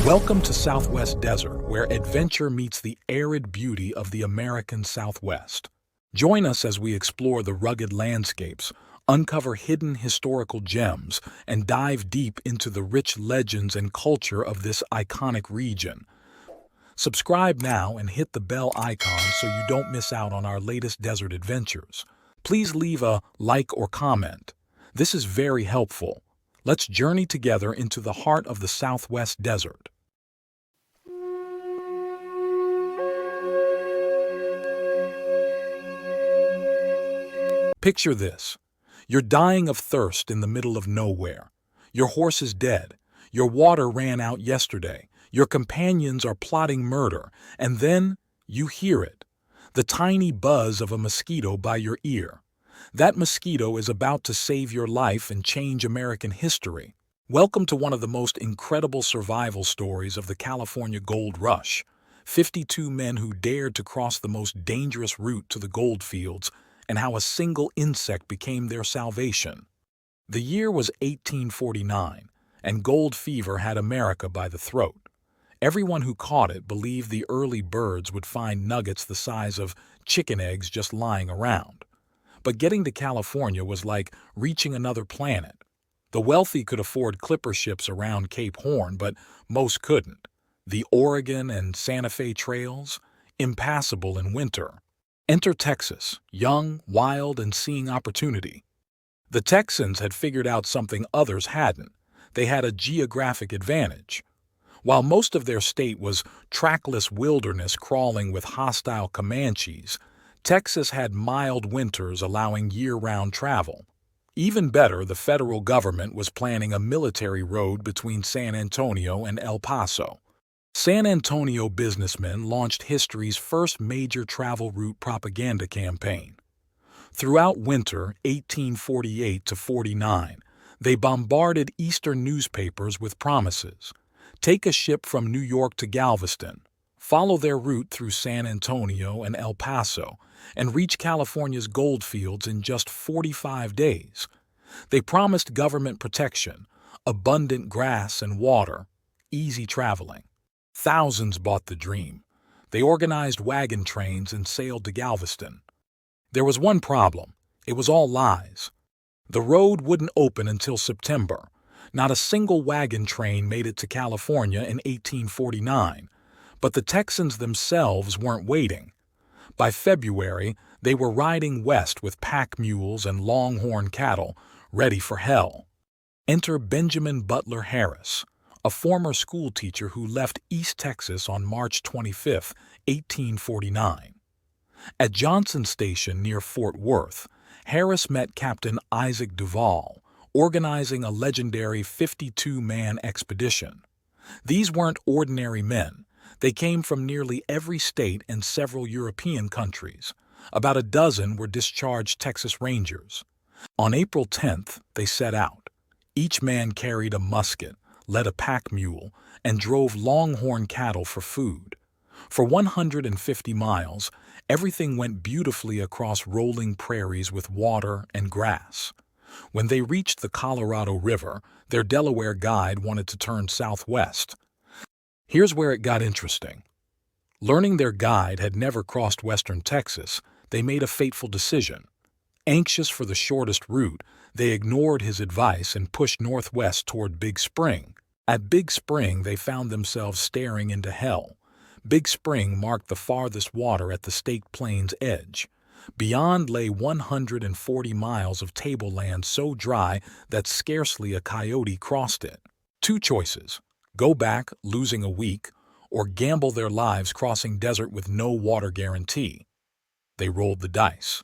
Welcome to Southwest Desert, where adventure meets the arid beauty of the American Southwest. Join us as we explore the rugged landscapes, uncover hidden historical gems, and dive deep into the rich legends and culture of this iconic region. Subscribe now and hit the bell icon so you don't miss out on our latest desert adventures. Please leave a like or comment. This is very helpful. Let's journey together into the heart of the Southwest Desert. Picture this. You're dying of thirst in the middle of nowhere. Your horse is dead. Your water ran out yesterday. Your companions are plotting murder. And then you hear it. The tiny buzz of a mosquito by your ear. That mosquito is about to save your life and change American history. Welcome to one of the most incredible survival stories of the California Gold Rush. 52 men who dared to cross the most dangerous route to the gold fields, and how a single insect became their salvation. The year was 1849, and gold fever had America by the throat. Everyone who caught it believed the early birds would find nuggets the size of chicken eggs just lying around. But getting to California was like reaching another planet. The wealthy could afford clipper ships around Cape Horn, but most couldn't. The Oregon and Santa Fe trails, impassable in winter. Enter Texas, young, wild, and seeing opportunity. The Texans had figured out something others hadn't. They had a geographic advantage. While most of their state was trackless wilderness crawling with hostile Comanches, Texas had mild winters allowing year-round travel. Even better, the federal government was planning a military road between San Antonio and El Paso. San Antonio businessmen launched history's first major travel route propaganda campaign. Throughout winter 1848 to 49, they bombarded Eastern newspapers with promises. Take a ship from New York to Galveston, follow their route through San Antonio and El Paso, and reach California's gold fields in just 45 days. They promised government protection, abundant grass and water, easy traveling. Thousands bought the dream. They organized wagon trains and sailed to Galveston. There was one problem. It was all lies. The road wouldn't open until September. Not a single wagon train made it to California in 1849. But the Texans themselves weren't waiting. By February, they were riding west with pack mules and longhorn cattle, ready for hell. Enter Benjamin Butler Harris, a former schoolteacher who left East Texas on March 25, 1849. At Johnson Station near Fort Worth, Harris met Captain Isaac Duval, organizing a legendary 52-man expedition. These weren't ordinary men. They came from nearly every state and several European countries. About a dozen were discharged Texas Rangers. On April 10th, they set out. Each man carried a musket, led a pack mule, and drove longhorn cattle for food. For 150 miles, everything went beautifully across rolling prairies with water and grass. When they reached the Colorado River, their Delaware guide wanted to turn southwest. Here's where it got interesting. Learning their guide had never crossed western Texas, they made a fateful decision. Anxious for the shortest route, they ignored his advice and pushed northwest toward Big Spring. At Big Spring, they found themselves staring into hell. Big Spring marked the farthest water at the Staked Plains edge. Beyond lay 140 miles of tableland so dry that scarcely a coyote crossed it. Two choices: go back, losing a week, or gamble their lives crossing desert with no water guarantee. They rolled the dice.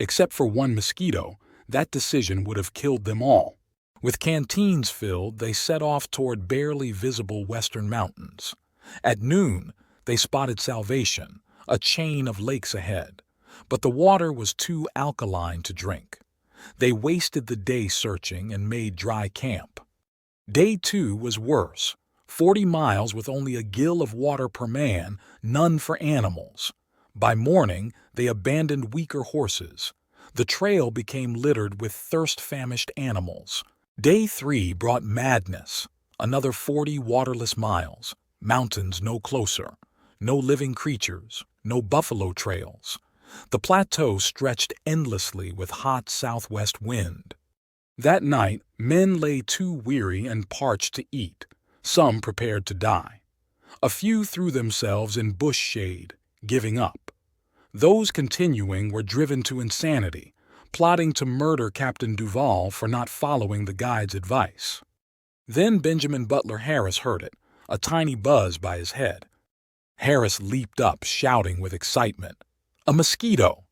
Except for one mosquito, that decision would have killed them all. With canteens filled, they set off toward barely visible western mountains. At noon, they spotted Salvation, a chain of lakes ahead. But the water was too alkaline to drink. They wasted the day searching and made dry camp. Day 2 was worse. 40 miles with only a gill of water per man, none for animals. By morning, they abandoned weaker horses. The trail became littered with thirst-famished animals. Day 3 brought madness. Another 40 waterless miles, mountains no closer, no living creatures, no buffalo trails. The plateau stretched endlessly with hot southwest wind. That night, men lay too weary and parched to eat, some prepared to die. A few threw themselves in bush shade, giving up. Those continuing were driven to insanity, plotting to murder Captain Duval for not following the guide's advice. Then Benjamin Butler Harris heard it, a tiny buzz by his head. Harris leaped up, shouting with excitement, "A mosquito!"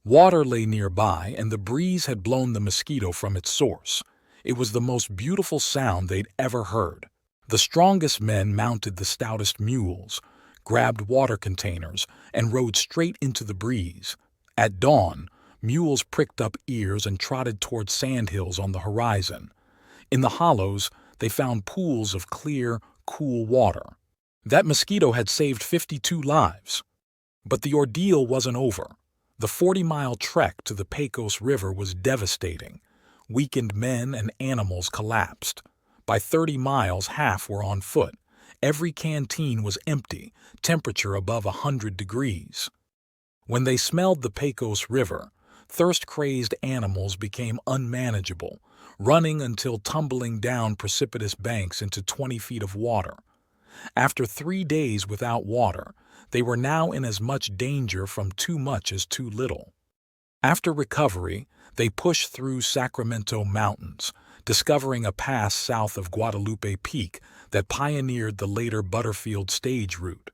Water lay nearby, and the breeze had blown the mosquito from its source. It was the most beautiful sound they'd ever heard. The strongest men mounted the stoutest mules, grabbed water containers, and rode straight into the breeze. At dawn, mules pricked up ears and trotted toward sandhills on the horizon. In the hollows, they found pools of clear, cool water. That mosquito had saved 52 lives. But the ordeal wasn't over. The 40-mile trek to the Pecos River was devastating. Weakened men and animals collapsed. By 30 miles, half were on foot. Every canteen was empty, temperature above 100 degrees. When they smelled the Pecos River, thirst-crazed animals became unmanageable, running until tumbling down precipitous banks into 20 feet of water. After 3 days without water, they were now in as much danger from too much as too little. After recovery, they pushed through Sacramento Mountains, discovering a pass south of Guadalupe Peak that pioneered the later Butterfield stage route.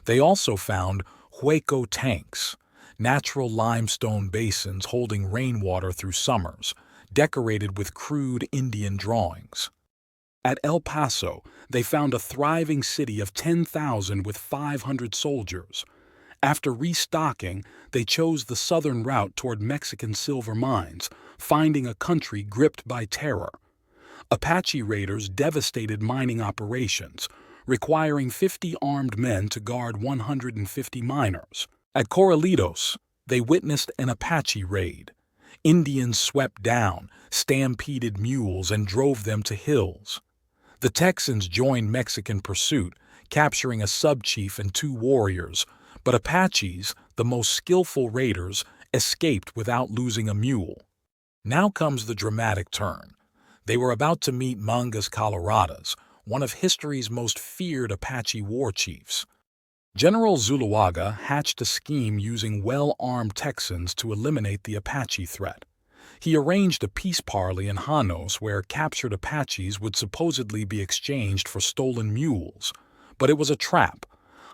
They also found Hueco tanks, natural limestone basins holding rainwater through summers, decorated with crude Indian drawings. At El Paso, they found a thriving city of 10,000 with 500 soldiers. After restocking, they chose the southern route toward Mexican silver mines, finding a country gripped by terror. Apache raiders devastated mining operations, requiring 50 armed men to guard 150 miners. At Corralitos, they witnessed an Apache raid. Indians swept down, stampeded mules, and drove them to hills. The Texans joined Mexican pursuit, capturing a sub-chief and 2 warriors, but Apaches, the most skillful raiders, escaped without losing a mule. Now comes the dramatic turn. They were about to meet Mangas Coloradas, one of history's most feared Apache war chiefs. General Zuloaga hatched a scheme using well-armed Texans to eliminate the Apache threat. He arranged a peace parley in Janos where captured Apaches would supposedly be exchanged for stolen mules. But it was a trap.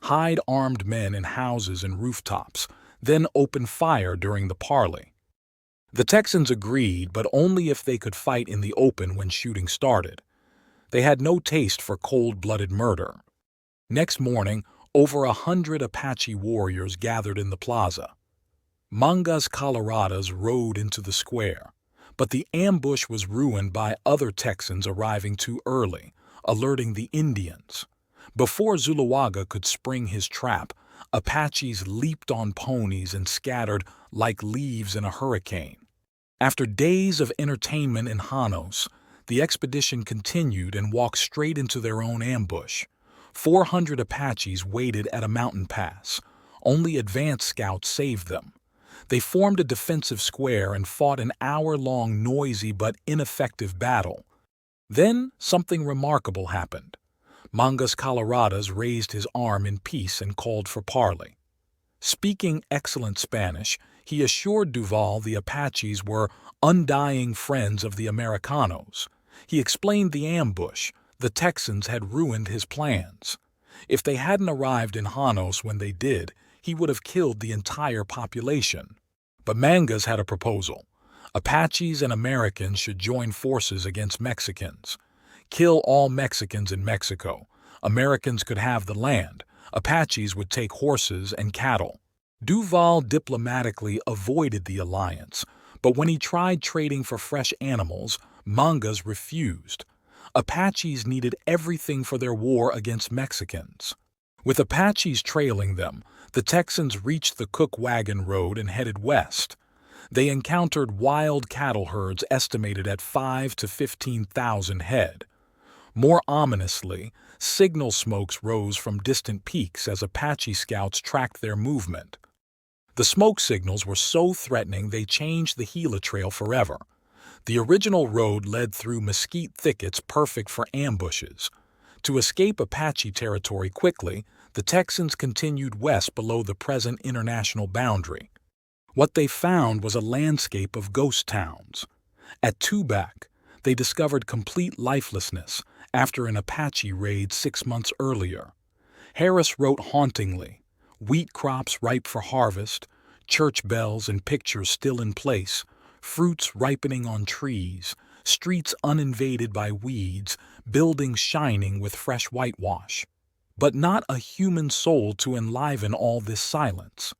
Hide armed men in houses and rooftops, then open fire during the parley. The Texans agreed, but only if they could fight in the open when shooting started. They had no taste for cold-blooded murder. Next morning, over 100 Apache warriors gathered in the plaza. Mangas Coloradas rode into the square, but the ambush was ruined by other Texans arriving too early, alerting the Indians. Before Zuloaga could spring his trap, Apaches leaped on ponies and scattered like leaves in a hurricane. After days of entertainment in Janos, the expedition continued and walked straight into their own ambush. 400 Apaches waited at a mountain pass. Only advance scouts saved them. They formed a defensive square and fought an hour-long noisy but ineffective battle. Then something remarkable happened. Mangas Coloradas raised his arm in peace and called for parley. Speaking excellent Spanish, he assured Duval the Apaches were undying friends of the Americanos. He explained the ambush. The Texans had ruined his plans. If they hadn't arrived in Janos when they did, he would have killed the entire population. But Mangas had a proposal. Apaches and Americans should join forces against Mexicans. Kill all Mexicans in Mexico. Americans could have the land. Apaches would take horses and cattle. Duval diplomatically avoided the alliance, but when he tried trading for fresh animals, Mangas refused. Apaches needed everything for their war against Mexicans. With Apaches trailing them, the Texans reached the Cook Wagon Road and headed west. They encountered wild cattle herds estimated at 5,000 to 15,000 head. More ominously, signal smokes rose from distant peaks as Apache scouts tracked their movement. The smoke signals were so threatening they changed the Gila Trail forever. The original road led through mesquite thickets perfect for ambushes. To escape Apache territory quickly, the Texans continued west below the present international boundary. What they found was a landscape of ghost towns. At Tubac, they discovered complete lifelessness after an Apache raid 6 months earlier. Harris wrote hauntingly, "Wheat crops ripe for harvest, church bells and pictures still in place, fruits ripening on trees, streets uninvaded by weeds, buildings shining with fresh whitewash. But not a human soul to enliven all this silence."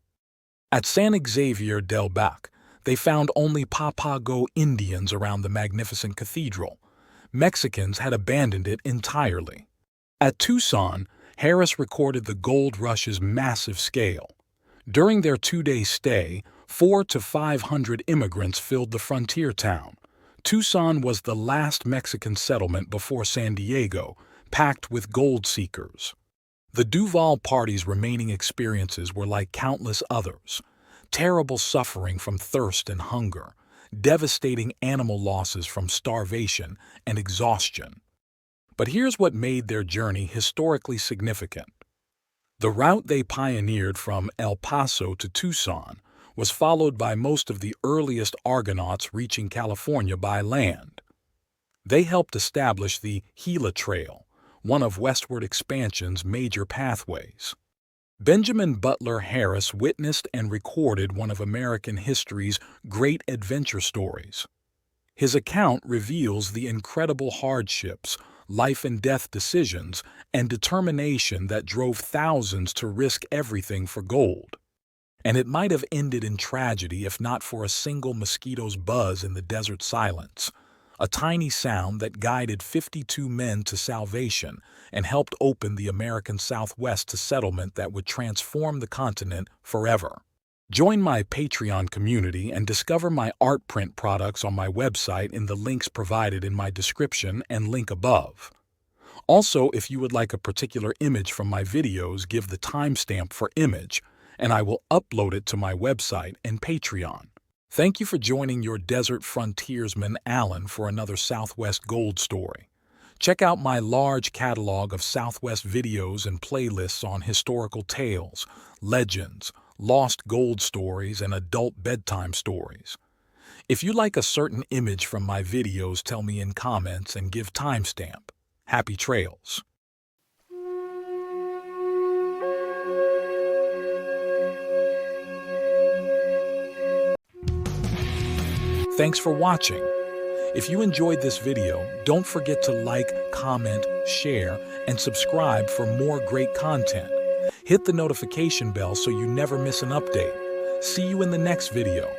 At San Xavier del Bac, they found only Papago Indians around the magnificent cathedral. Mexicans had abandoned it entirely. At Tucson, Harris recorded the gold rush's massive scale. During their 2-day stay, 400 to 500 immigrants filled the frontier town. Tucson was the last Mexican settlement before San Diego, packed with gold seekers. The Duval Party's remaining experiences were like countless others: terrible suffering from thirst and hunger, devastating animal losses from starvation and exhaustion. But here's what made their journey historically significant. The route they pioneered from El Paso to Tucson was followed by most of the earliest Argonauts reaching California by land. They helped establish the Gila Trail, one of westward expansion's major pathways. Benjamin Butler Harris witnessed and recorded one of American history's great adventure stories. His account reveals the incredible hardships, life-and-death decisions, and determination that drove thousands to risk everything for gold. And it might have ended in tragedy if not for a single mosquito's buzz in the desert silence, a tiny sound that guided 52 men to salvation and helped open the American Southwest to settlement that would transform the continent forever. Join my Patreon community and discover my art print products on my website in the links provided in my description and link above. Also, if you would like a particular image from my videos, give the timestamp for image, and I will upload it to my website and Patreon. Thank you for joining your desert frontiersman Alan for another Southwest Gold story. Check out my large catalog of Southwest videos and playlists on historical tales, legends, lost gold stories, and adult bedtime stories. If you like a certain image from my videos, tell me in comments and give timestamp. Happy trails! Thanks for watching. If you enjoyed this video, don't forget to like, comment, share, and subscribe for more great content. Hit the notification bell so you never miss an update. See you in the next video.